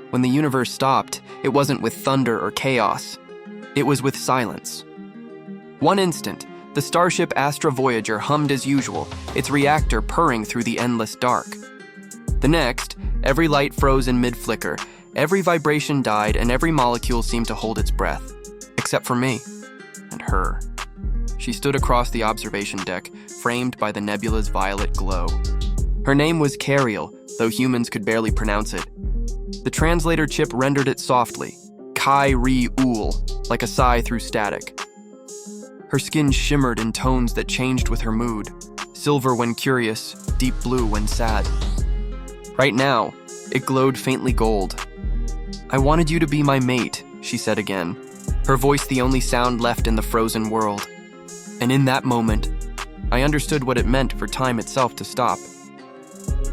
When the universe stopped, it wasn't with thunder or chaos. It was with silence. One instant, the starship Astra Voyager hummed as usual, its reactor purring through the endless dark. The next, every light froze in mid-flicker, every vibration died, and every molecule seemed to hold its breath. Except for me. And her. She stood across the observation deck, framed by the nebula's violet glow. Her name was Cariel, though humans could barely pronounce it. The translator chip rendered it softly, Kai-Ri-Ul, like a sigh through static. Her skin shimmered in tones that changed with her mood, silver when curious, deep blue when sad. Right now, it glowed faintly gold. "I wanted you to be my mate," she said again, her voice the only sound left in the frozen world. And in that moment, I understood what it meant for time itself to stop.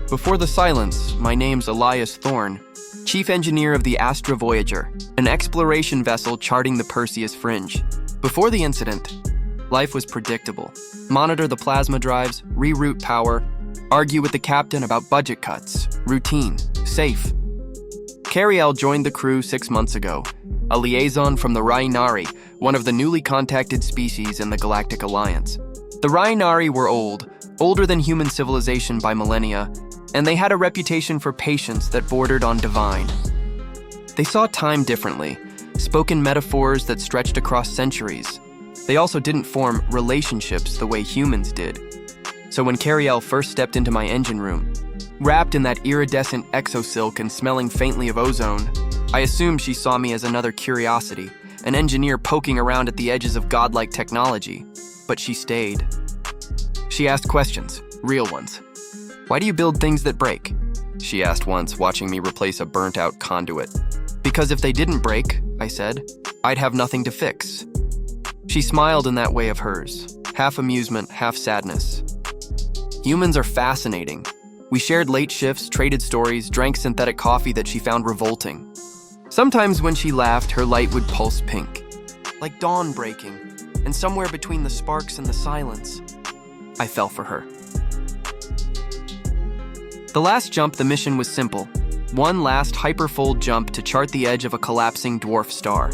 Before the silence, my name's Elias Thorne, Chief Engineer of the Astra Voyager, an exploration vessel charting the Perseus Fringe. Before the incident, life was predictable. Monitor the plasma drives, reroute power, argue with the captain about budget cuts, routine, safe. Cariel joined the crew 6 months ago, a liaison from the Rhaenari, one of the newly contacted species in the Galactic Alliance. The Rhaenari were old, older than human civilization by millennia, and they had a reputation for patience that bordered on divine. They saw time differently, spoke in metaphors that stretched across centuries. They also didn't form relationships the way humans did. So when Cariel first stepped into my engine room, wrapped in that iridescent exosilk and smelling faintly of ozone, I assumed she saw me as another curiosity, an engineer poking around at the edges of godlike technology. But she stayed. She asked questions, real ones. "Why do you build things that break?" she asked once, watching me replace a burnt-out conduit. "Because if they didn't break," I said, "I'd have nothing to fix." She smiled in that way of hers, half amusement, half sadness. Humans are fascinating. We shared late shifts, traded stories, drank synthetic coffee that she found revolting. Sometimes when she laughed, her light would pulse pink, like dawn breaking, and somewhere between the sparks and the silence, I fell for her. The last jump, the mission was simple. One last hyperfold jump to chart the edge of a collapsing dwarf star.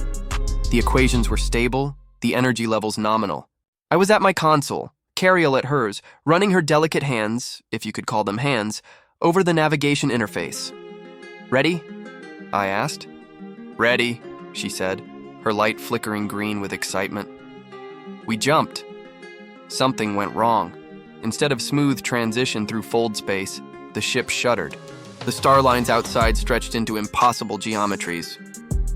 The equations were stable, the energy levels nominal. I was at my console, Cariel at hers, running her delicate hands, if you could call them hands, over the navigation interface. "Ready?" I asked. "Ready," she said, her light flickering green with excitement. We jumped. Something went wrong. Instead of smooth transition through fold space, the ship shuddered. The star lines outside stretched into impossible geometries.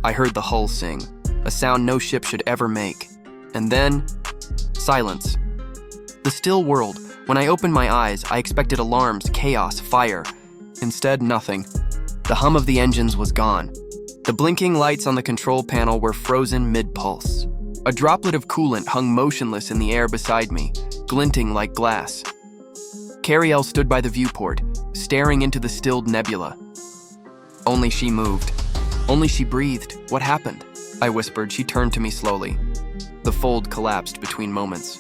I heard the hull sing, a sound no ship should ever make. And then, silence. The still world. When I opened my eyes, I expected alarms, chaos, fire. Instead, nothing. The hum of the engines was gone. The blinking lights on the control panel were frozen mid-pulse. A droplet of coolant hung motionless in the air beside me, glinting like glass. Cariel stood by the viewport, staring into the stilled nebula. Only she moved. Only she breathed. What happened? I whispered. She turned to me slowly. The fold collapsed between moments.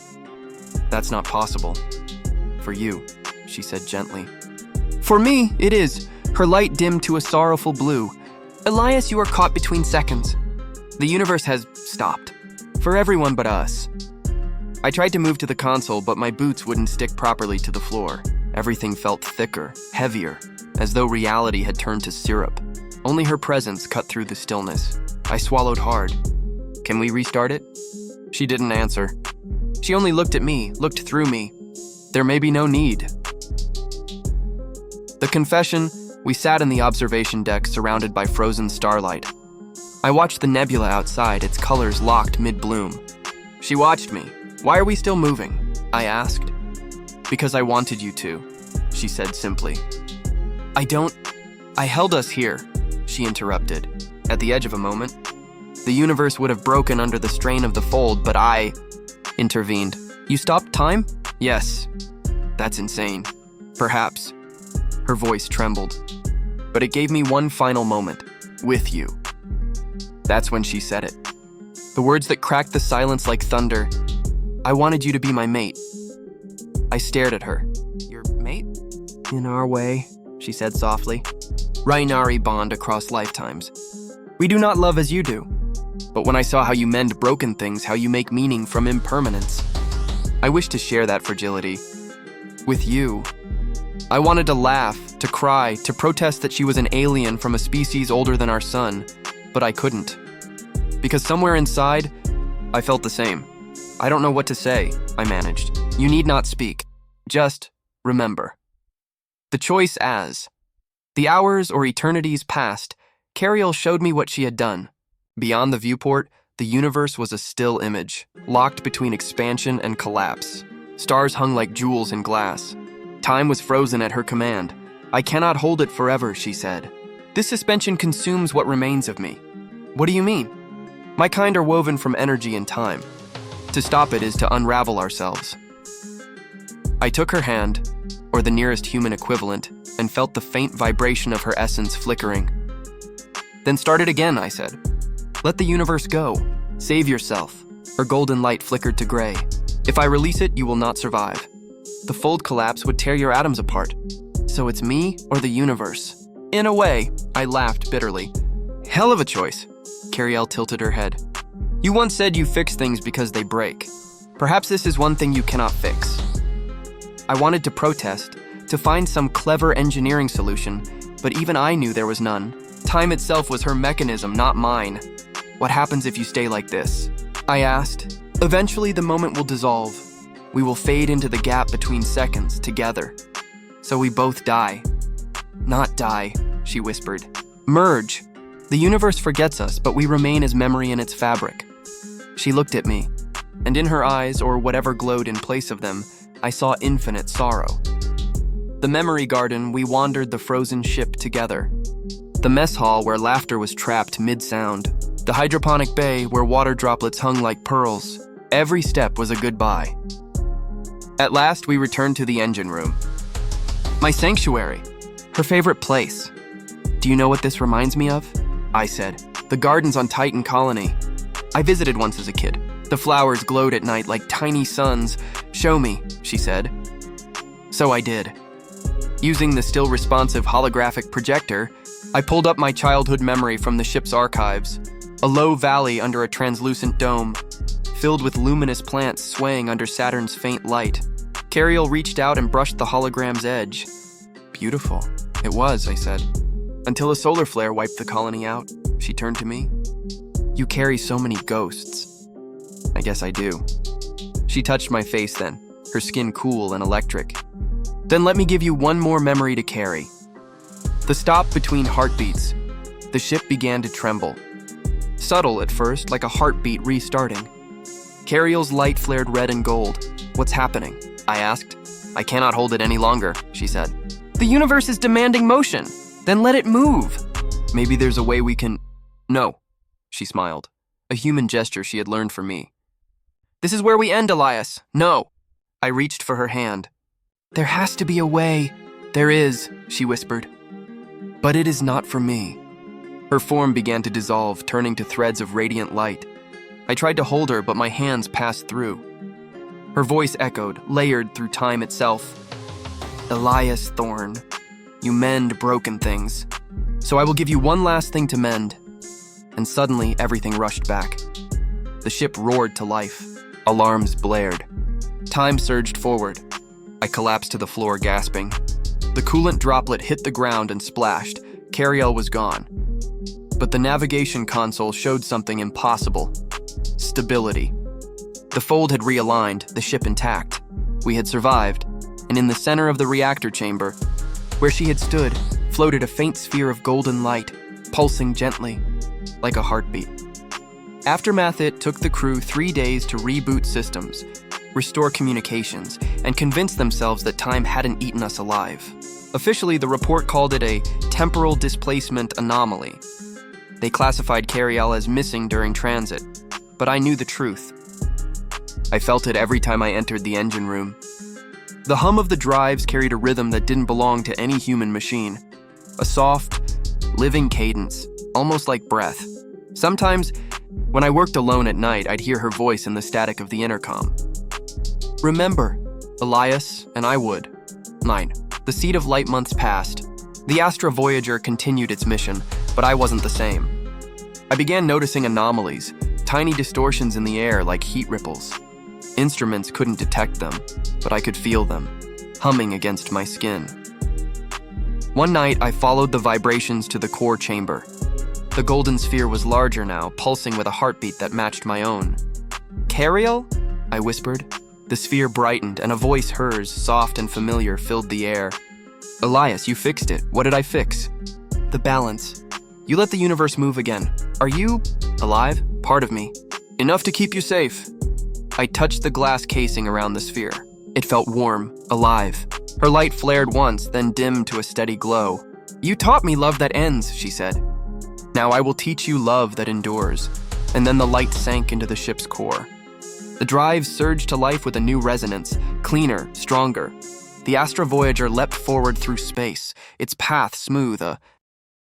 "That's not possible. For you," she said gently. "For me, it is." Her light dimmed to a sorrowful blue. "Elias, you are caught between seconds. The universe has stopped. For everyone but us." I tried to move to the console, but my boots wouldn't stick properly to the floor. Everything felt thicker, heavier, as though reality had turned to syrup. Only her presence cut through the stillness. I swallowed hard. "Can we restart it?" She didn't answer. She only looked at me, looked through me. There may be no need. The confession, we sat in the observation deck surrounded by frozen starlight. I watched the nebula outside, its colors locked mid-bloom. She watched me. "Why are we still moving?" I asked. "Because I wanted you to," she said simply. I held us here," she interrupted. At the edge of a moment, the universe would have broken under the strain of the fold, but I intervened. "You stopped time?" "Yes." "That's insane." "Perhaps." Her voice trembled. "But it gave me one final moment. With you." That's when she said it. The words that cracked the silence like thunder. "I wanted you to be my mate." I stared at her. "Your mate?" "In our way," she said softly. Rainari bond across lifetimes. We do not love as you do. But when I saw how you mend broken things, how you make meaning from impermanence, I wish to share that fragility with you. I wanted to laugh, to cry, to protest that she was an alien from a species older than our sun, but I couldn't. Because somewhere inside, I felt the same. I don't know what to say, I managed. You need not speak. Just remember. The choice as. The hours or eternities passed, Cariel showed me what she had done. Beyond the viewport, the universe was a still image, locked between expansion and collapse. Stars hung like jewels in glass. Time was frozen at her command. I cannot hold it forever, she said. This suspension consumes what remains of me. What do you mean? My kind are woven from energy and time. To stop it is to unravel ourselves. I took her hand, or the nearest human equivalent, and felt the faint vibration of her essence flickering. Then start it again, I said. Let the universe go. Save yourself. Her golden light flickered to gray. If I release it, you will not survive. The fold collapse would tear your atoms apart. So it's me or the universe. In a way, I laughed bitterly. Hell of a choice. Cariel tilted her head. You once said you fix things because they break. Perhaps this is one thing you cannot fix. I wanted to protest, to find some clever engineering solution, but even I knew there was none. Time itself was her mechanism, not mine. What happens if you stay like this? I asked. Eventually the moment will dissolve. We will fade into the gap between seconds, together. So we both die. Not die, she whispered. Merge. The universe forgets us, but we remain as memory in its fabric. She looked at me, and in her eyes, or whatever glowed in place of them, I saw infinite sorrow. The memory garden, we wandered the frozen ship together. The mess hall where laughter was trapped mid-sound. The hydroponic bay where water droplets hung like pearls. Every step was a goodbye. At last, we returned to the engine room. My sanctuary, her favorite place. Do you know what this reminds me of? I said. The gardens on Titan Colony. I visited once as a kid. The flowers glowed at night like tiny suns. Show me, she said. So I did. Using the still responsive holographic projector, I pulled up my childhood memory from the ship's archives. A low valley under a translucent dome, filled with luminous plants swaying under Saturn's faint light. Cariel reached out and brushed the hologram's edge. Beautiful. It was, I said. Until a solar flare wiped the colony out, she turned to me. You carry so many ghosts. I guess I do. She touched my face then, her skin cool and electric. Then let me give you one more memory to carry. The stop between heartbeats. The ship began to tremble. Subtle at first, like a heartbeat restarting. Cariel's light flared red and gold. What's happening? I asked. I cannot hold it any longer, she said. The universe is demanding motion. Then let it move. Maybe there's a way we can... No, she smiled. A human gesture she had learned from me. This is where we end, Elias. No. I reached for her hand. There has to be a way. There is, she whispered. But it is not for me. Her form began to dissolve, turning to threads of radiant light. I tried to hold her, but my hands passed through. Her voice echoed, layered through time itself. Elias Thorne, you mend broken things. So I will give you one last thing to mend. And suddenly, everything rushed back. The ship roared to life. Alarms blared. Time surged forward. I collapsed to the floor, gasping. The coolant droplet hit the ground and splashed. Cariel was gone. But the navigation console showed something impossible. Stability. The fold had realigned, the ship intact. We had survived, and in the center of the reactor chamber, where she had stood, floated a faint sphere of golden light, pulsing gently, like a heartbeat. Aftermath, it took the crew 3 days to reboot systems, restore communications, and convince themselves that time hadn't eaten us alive. Officially, the report called it a temporal displacement anomaly. They classified Cariel as missing during transit, but I knew the truth. I felt it every time I entered the engine room. The hum of the drives carried a rhythm that didn't belong to any human machine. A soft, living cadence, almost like breath. Sometimes, when I worked alone at night, I'd hear her voice in the static of the intercom. Remember, Elias and I would. 9. The seed of light months passed. The Astra Voyager continued its mission, but I wasn't the same. I began noticing anomalies, tiny distortions in the air like heat ripples. Instruments couldn't detect them, but I could feel them, humming against my skin. One night, I followed the vibrations to the core chamber. The golden sphere was larger now, pulsing with a heartbeat that matched my own. "Cariel?" I whispered. The sphere brightened, and a voice, hers, soft and familiar, filled the air. "Elias, you fixed it. What did I fix?" "The balance. You let the universe move again. Are you alive? Part of me. Enough to keep you safe." I touched the glass casing around the sphere. It felt warm, alive. Her light flared once, then dimmed to a steady glow. "You taught me love that ends," she said. "Now I will teach you love that endures." And then the light sank into the ship's core. The drive surged to life with a new resonance, cleaner, stronger. The Astra Voyager leapt forward through space, its path smooth, a